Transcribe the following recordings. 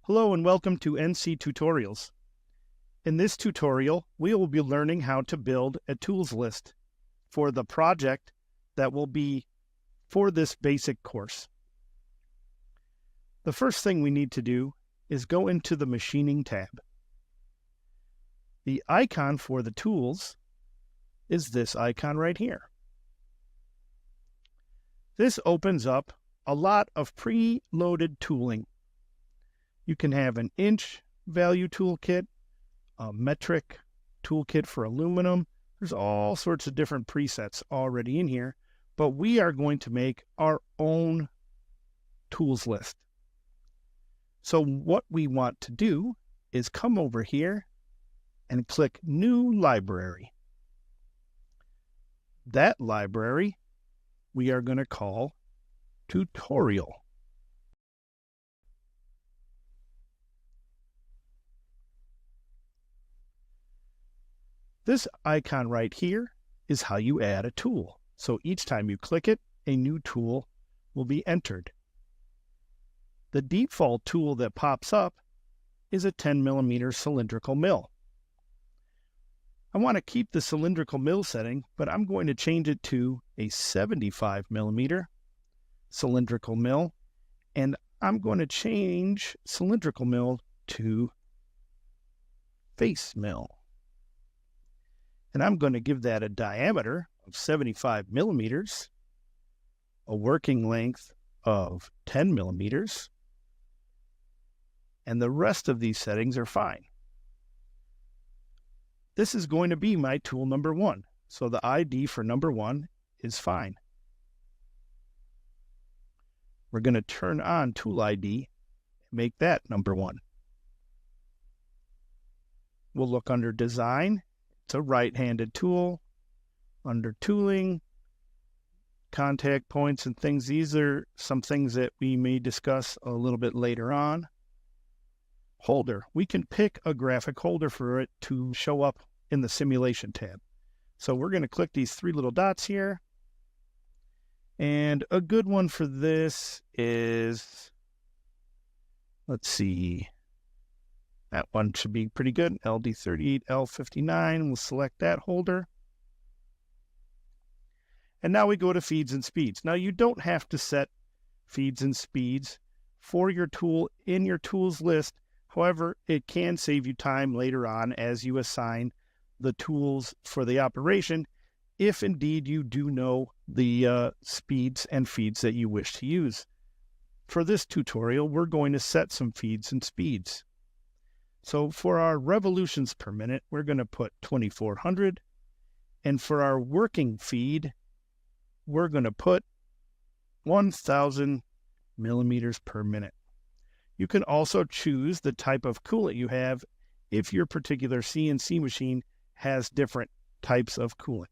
Hello and welcome to ENCY Tutorials. In this tutorial, we will be learning how to build a tools list for the project that will be for this basic course. The first thing we need to do is go into the Machining tab. The icon for the tools is this icon right here. This opens up a lot of pre-loaded tooling. You can have an inch value toolkit, a metric toolkit for aluminum. There's all sorts of different presets already in here, but we are going to make our own tools list. So what we want to do is come over here and click New Library. That library we are going to call Tutorial. This icon right here is how you add a tool. So each time you click it, a new tool will be entered. The default tool that pops up is a 10mm cylindrical mill. I want to keep the cylindrical mill setting, but I'm going to change it to a 75mm cylindrical mill, and I'm going to change cylindrical mill to face mill. And I'm going to give that a diameter of 75mm, a working length of 10mm, and the rest of these settings are fine. This is going to be my tool number 1, so the ID for number 1 is fine. We're going to turn on Tool ID and make that number 1. We'll look under Design. It's a right-handed tool. Under Tooling, Contact Points and things, these are some things that we may discuss a little bit later on. Holder. We can pick a graphic holder for it to show up in the Simulation tab. So we're going to click these 3 little dots here. And a good one for this is, let's see, that one should be pretty good. LD38, L59, we'll select that holder. And now we go to feeds and speeds. Now you don't have to set feeds and speeds for your tool in your tools list. However, it can save you time later on as you assign the tools for the operation, if indeed you do know the speeds and feeds that you wish to use. For this tutorial, we're going to set some feeds and speeds. So for our revolutions per minute, we're going to put 2400. And for our working feed, we're going to put 1000 millimeters per minute. You can also choose the type of coolant you have if your particular CNC machine has different types of coolant.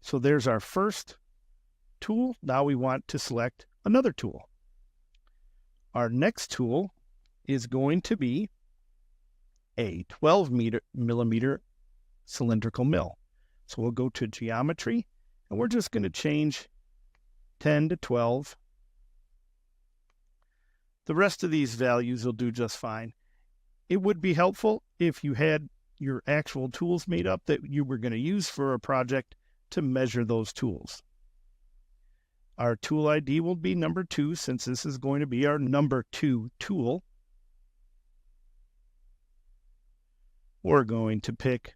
So there's our first tool. Now we want to select another tool. Our next tool is going to be a 12mm cylindrical mill. So we'll go to Geometry, and we're just going to change 10 to 12. The rest of these values will do just fine. It would be helpful if you had your actual tools made up that you were going to use for a project to measure those tools. Our tool ID will be number 2, since this is going to be our number 2 tool. We're going to pick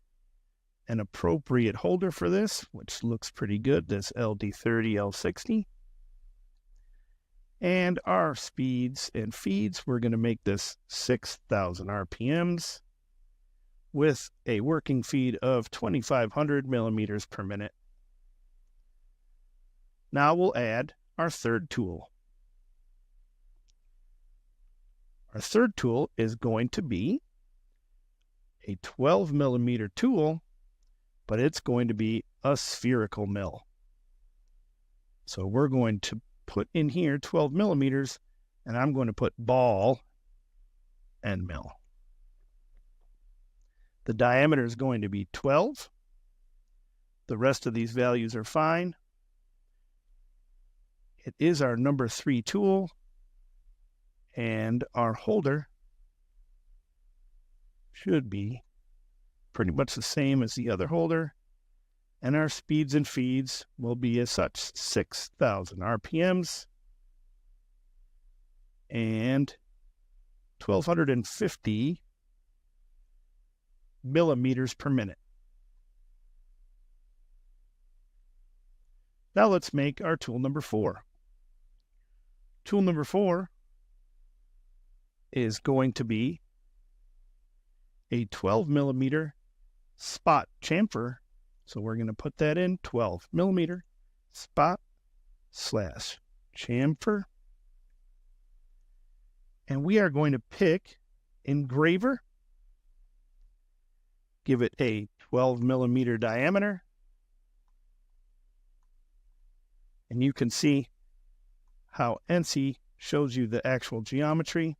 an appropriate holder for this, which looks pretty good, this LD30, L60. And our speeds and feeds, we're going to make this 6,000 RPMs with a working feed of 2500 millimeters per minute. Now we'll add our third tool. Our third tool is going to be a 12mm tool, but it's going to be a spherical mill. So we're going to put in here 12mm, and I'm going to put ball and mill. The diameter is going to be 12. The rest of these values are fine. It is our number 3 tool, And our holder should be pretty much the same as the other holder. And our speeds and feeds will be as such: 6,000 RPMs and 1,250 millimeters per minute. Now let's make our tool number 4. Tool number 4 is going to be a 12 millimeter spot chamfer. So we're going to put that in 12 millimeter spot slash chamfer. And we are going to pick engraver, give it a 12 millimeter diameter. And you can see how ENCY shows you the actual geometry.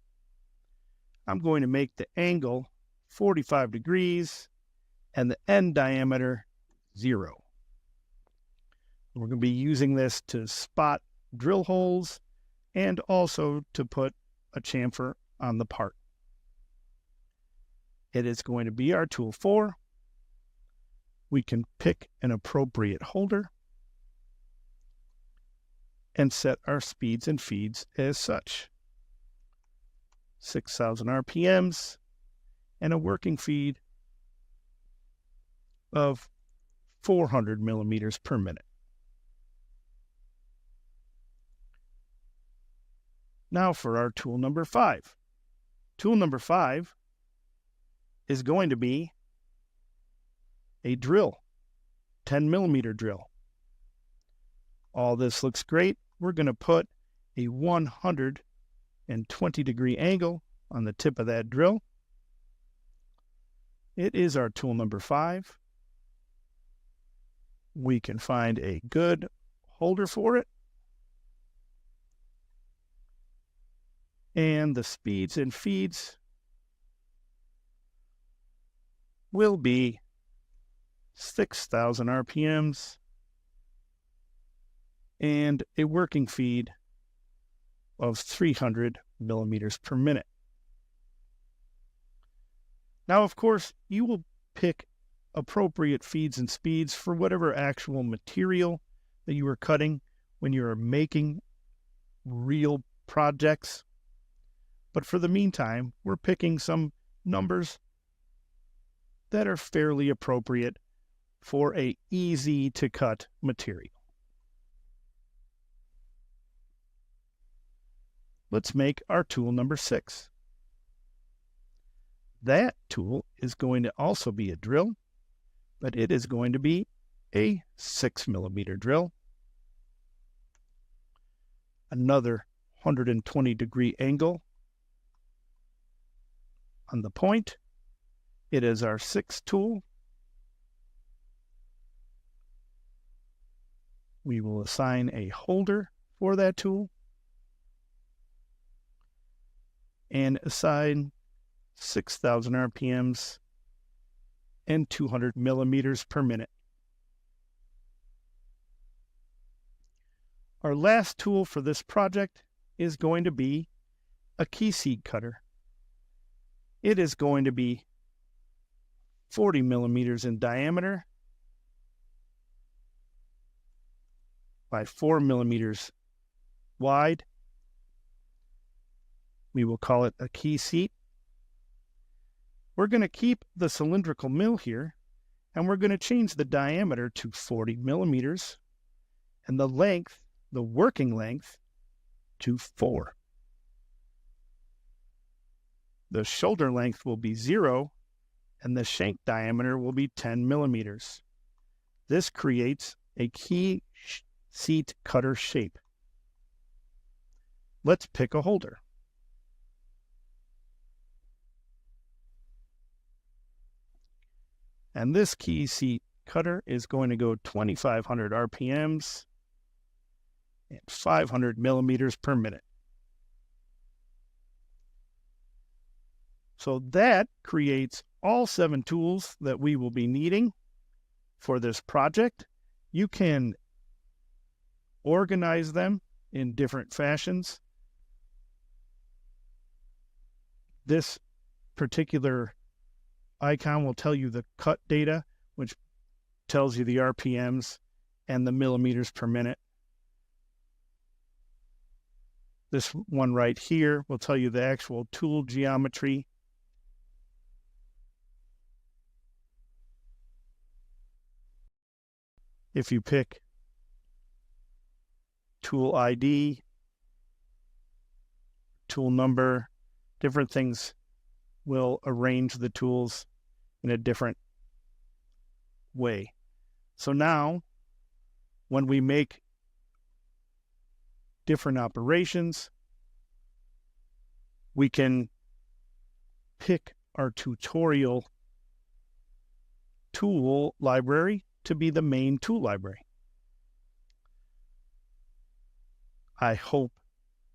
I'm going to make the angle 45 degrees and the end diameter 0. We're going to be using this to spot drill holes and also to put a chamfer on the part. It is going to be our tool 4. We can pick an appropriate holder and set our speeds and feeds as such: 6,000 RPMs and a working feed of 400 millimeters per minute. Now for our tool number 5. Tool number 5 is going to be a drill, 10 millimeter drill. All this looks great. We're going to put a 120 degree angle on the tip of that drill. It is our tool number 5. We can find a good holder for it. And the speeds and feeds will be 6,000 RPMs and a working feed of 300 millimeters per minute. Now, of course, you will pick appropriate feeds and speeds for whatever actual material that you are cutting when you are making real projects. But for the meantime, we're picking some numbers that are fairly appropriate for a easy to cut material. Let's make our tool number 6. That tool is going to also be a drill, but it is going to be a 6 millimeter drill. Another 120 degree angle on the point. It is our 6th tool. We will assign a holder for that tool and assign 6,000 RPMs and 200 millimeters per minute. Our last tool for this project is going to be a key seat cutter. It is going to be 40 millimeters in diameter by 4 millimeters wide. We will call it a key seat. We're going to keep the cylindrical mill here, and we're going to change the diameter to 40 millimeters and the length, the working length, to 4. The shoulder length will be 0, and the shank diameter will be 10 millimeters. This creates a key seat cutter shape. Let's pick a holder. And this key seat cutter is going to go 2,500 RPMs and 500 millimeters per minute. So that creates all 7 tools that we will be needing for this project. You can organize them in different fashions. this particular icon will tell you the cut data, which tells you the RPMs and the millimeters per minute. This one right here will tell you the actual tool geometry. If you pick tool ID, tool number, different things will arrange the tools in a different way. So now, when we make different operations, we can pick our tutorial tool library to be the main tool library. I hope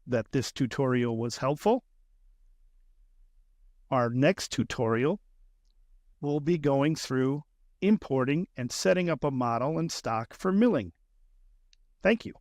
that this tutorial was helpful. Our next tutorial will be going through importing and setting up a model and stock for milling. Thank you.